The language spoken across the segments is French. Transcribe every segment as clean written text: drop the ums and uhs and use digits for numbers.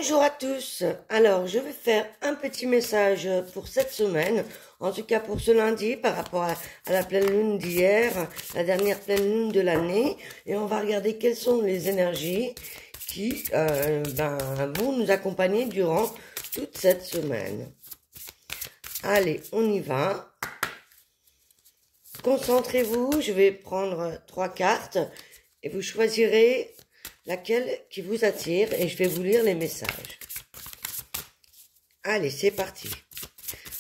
Bonjour à tous. Alors, je vais faire un petit message pour cette semaine, en tout cas pour ce lundi, par rapport à la pleine lune d'hier, la dernière pleine lune de l'année, et on va regarder quelles sont les énergies qui vont nous accompagner durant toute cette semaine. Allez, on y va. Concentrez-vous, je vais prendre 3 cartes et vous choisirez laquelle qui vous attire et je vais vous lire les messages. Allez, c'est parti.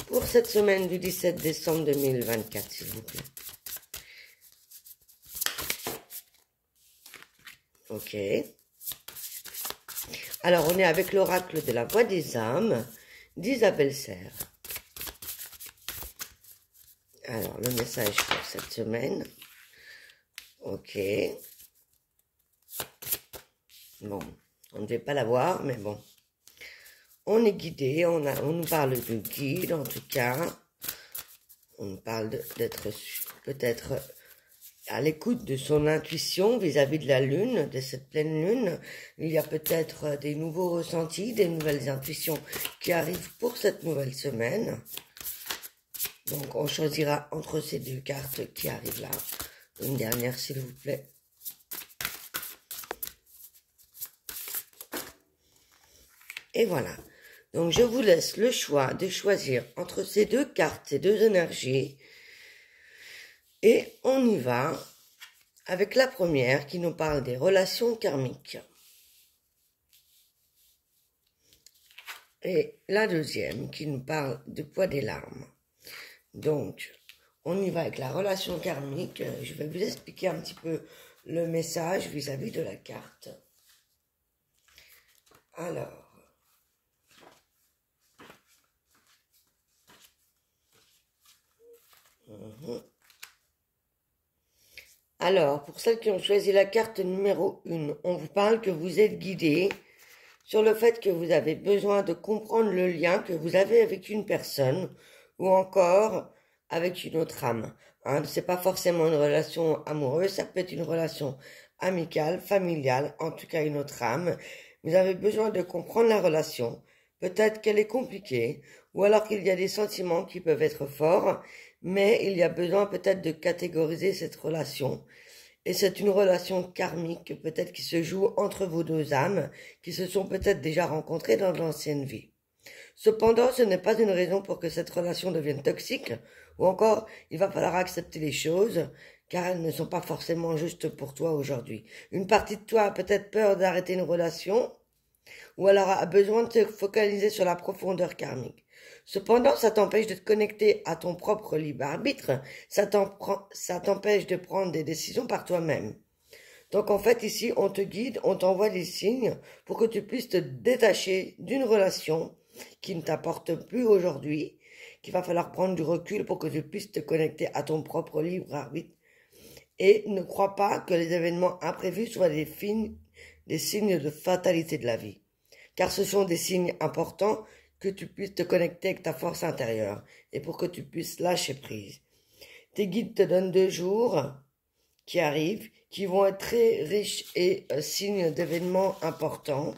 Pour cette semaine du 17 décembre 2024, s'il vous plaît. Ok. Alors, on est avec l'oracle de la voix des âmes d'Isabelle Serre. Alors, le message pour cette semaine. Ok. Bon, on ne devait pas la voir, mais bon. On est guidé, on nous parle de guide, en tout cas. On nous parle d'être peut-être à l'écoute de son intuition vis-à-vis de la lune, de cette pleine lune. Il y a peut-être des nouveaux ressentis, des nouvelles intuitions qui arrivent pour cette nouvelle semaine. Donc, on choisira entre ces deux cartes qui arrivent là. Une dernière, s'il vous plaît. Et voilà. Donc, je vous laisse le choix de choisir entre ces deux cartes, ces deux énergies. Et on y va avec la première qui nous parle des relations karmiques. Et la deuxième qui nous parle du poids des larmes. Donc, on y va avec la relation karmique. Je vais vous expliquer un petit peu le message vis-à-vis de la carte. Alors, pour celles qui ont choisi la carte numéro 1, on vous parle que vous êtes guidé sur le fait que vous avez besoin de comprendre le lien que vous avez avec une personne ou encore avec une autre âme. C'est pas forcément une relation amoureuse, ça peut être une relation amicale, familiale, en tout cas une autre âme. Vous avez besoin de comprendre la relation. Peut-être qu'elle est compliquée, ou alors qu'il y a des sentiments qui peuvent être forts, mais il y a besoin peut-être de catégoriser cette relation. Et c'est une relation karmique, peut-être qui se joue entre vos deux âmes, qui se sont peut-être déjà rencontrées dans l'ancienne vie. Cependant, ce n'est pas une raison pour que cette relation devienne toxique, ou encore, il va falloir accepter les choses, car elles ne sont pas forcément justes pour toi aujourd'hui. Une partie de toi a peut-être peur d'arrêter une relation, ou alors a besoin de se focaliser sur la profondeur karmique. Cependant, ça t'empêche de te connecter à ton propre libre arbitre, ça t'empêche de prendre des décisions par toi-même. Donc en fait, ici, on te guide, on t'envoie des signes pour que tu puisses te détacher d'une relation qui ne t'apporte plus aujourd'hui, qu'il va falloir prendre du recul pour que tu puisses te connecter à ton propre libre arbitre. Et ne crois pas que les événements imprévus soient des signes de fatalité de la vie. Car ce sont des signes importants que tu puisses te connecter avec ta force intérieure et pour que tu puisses lâcher prise. Tes guides te donnent 2 jours qui arrivent, qui vont être très riches et signes d'événements importants,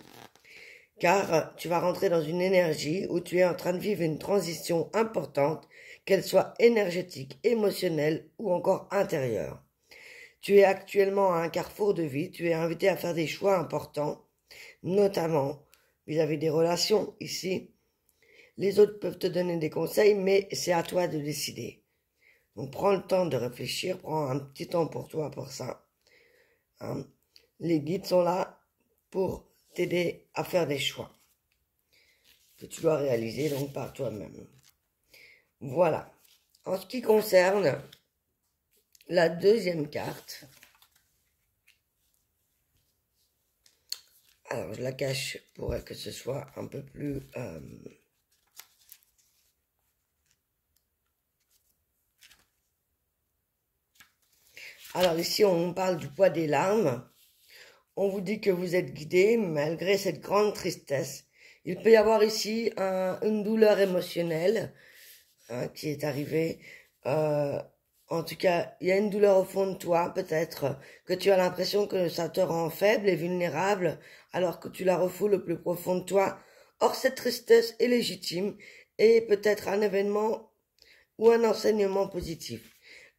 car tu vas rentrer dans une énergie où tu es en train de vivre une transition importante, qu'elle soit énergétique, émotionnelle ou encore intérieure. Tu es actuellement à un carrefour de vie, tu es invité à faire des choix importants, notamment vis-à-vis des relations ici. Les autres peuvent te donner des conseils, mais c'est à toi de décider. Donc prends le temps de réfléchir, prends un petit temps pour toi pour ça. Les guides sont là pour t'aider à faire des choix que tu dois réaliser donc par toi-même. Voilà. En ce qui concerne la deuxième carte, alors je la cache pour que ce soit un peu plus... Alors ici, on parle du poids des larmes. On vous dit que vous êtes guidé malgré cette grande tristesse. Il peut y avoir ici une douleur émotionnelle qui est arrivée. En tout cas, il y a une douleur au fond de toi, peut-être, que tu as l'impression que ça te rend faible et vulnérable, alors que tu la refoules au plus profond de toi. Or, cette tristesse est légitime et peut-être un événement ou un enseignement positif.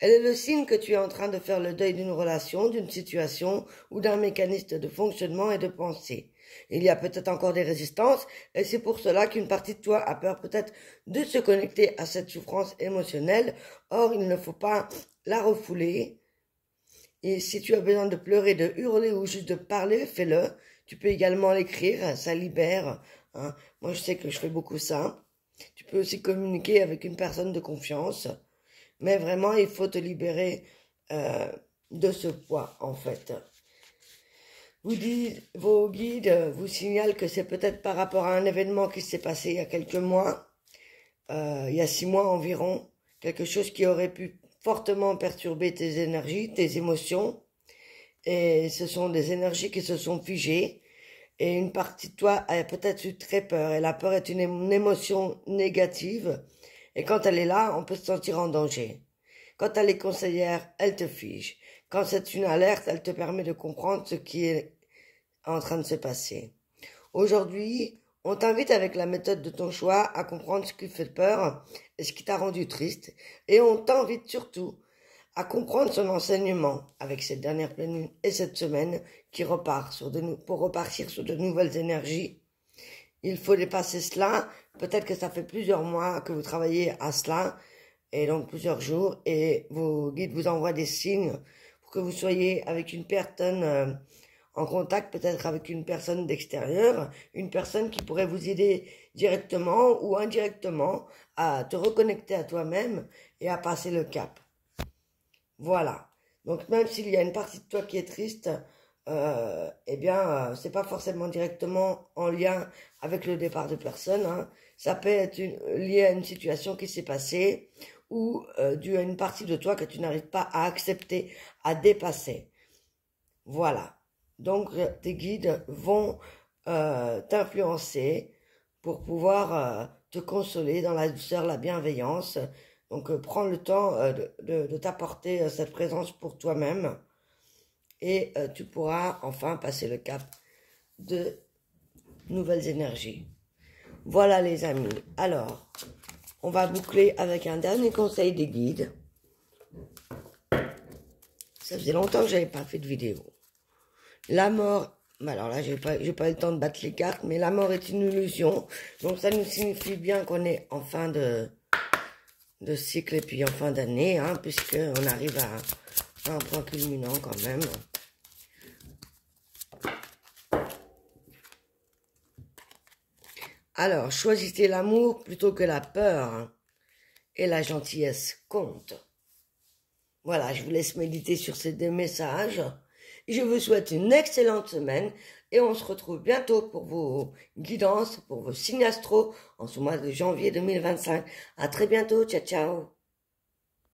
Elle est le signe que tu es en train de faire le deuil d'une relation, d'une situation ou d'un mécanisme de fonctionnement et de pensée. Il y a peut-être encore des résistances et c'est pour cela qu'une partie de toi a peur peut-être de se connecter à cette souffrance émotionnelle. Or, il ne faut pas la refouler. Et si tu as besoin de pleurer, de hurler ou juste de parler, fais-le. Tu peux également l'écrire, ça libère. Hein. Moi, je sais que je fais beaucoup ça. Tu peux aussi communiquer avec une personne de confiance. Mais vraiment, il faut te libérer de ce poids, en fait. Vos guides vous signalent que c'est peut-être par rapport à un événement qui s'est passé il y a quelques mois, il y a 6 mois environ, quelque chose qui aurait pu fortement perturber tes énergies, tes émotions. Et ce sont des énergies qui se sont figées. Et une partie de toi a peut-être eu très peur. Et la peur est une émotion négative. Et quand elle est là, on peut se sentir en danger. Quand elle est conseillère, elle te fige. Quand c'est une alerte, elle te permet de comprendre ce qui est en train de se passer. Aujourd'hui, on t'invite avec la méthode de ton choix à comprendre ce qui fait peur et ce qui t'a rendu triste. Et on t'invite surtout à comprendre son enseignement avec cette dernière pleine lune et cette semaine qui repart pour repartir sur de nouvelles énergies. Il faut dépasser cela. Peut-être que ça fait plusieurs mois que vous travaillez à cela, et donc plusieurs jours, et vos guides vous envoient des signes pour que vous soyez avec une personne en contact, peut-être avec une personne d'extérieur, une personne qui pourrait vous aider directement ou indirectement à te reconnecter à toi-même et à passer le cap. Voilà. Donc même s'il y a une partie de toi qui est triste, c'est pas forcément directement en lien avec le départ de personne. Hein. Ça peut être lié à une situation qui s'est passée ou dû à une partie de toi que tu n'arrives pas à accepter, à dépasser. Voilà. Donc tes guides vont t'influencer pour pouvoir te consoler dans la douceur, la bienveillance. Donc prends le temps de t'apporter cette présence pour toi-même et tu pourras enfin passer le cap de nouvelles énergies. Voilà les amis. Alors, on va boucler avec un dernier conseil des guides. Ça faisait longtemps que j'avais pas fait de vidéo. La mort, alors là j'ai pas eu le temps de battre les cartes, mais la mort est une illusion. Donc ça nous signifie bien qu'on est en fin de cycle et puis en fin d'année, hein, puisqu'on arrive à un point culminant quand même. Alors, choisissez l'amour plutôt que la peur, hein, et la gentillesse compte. Voilà, je vous laisse méditer sur ces 2 messages. Je vous souhaite une excellente semaine et on se retrouve bientôt pour vos guidances, pour vos signes astro en ce mois de janvier 2025. À très bientôt, ciao ciao.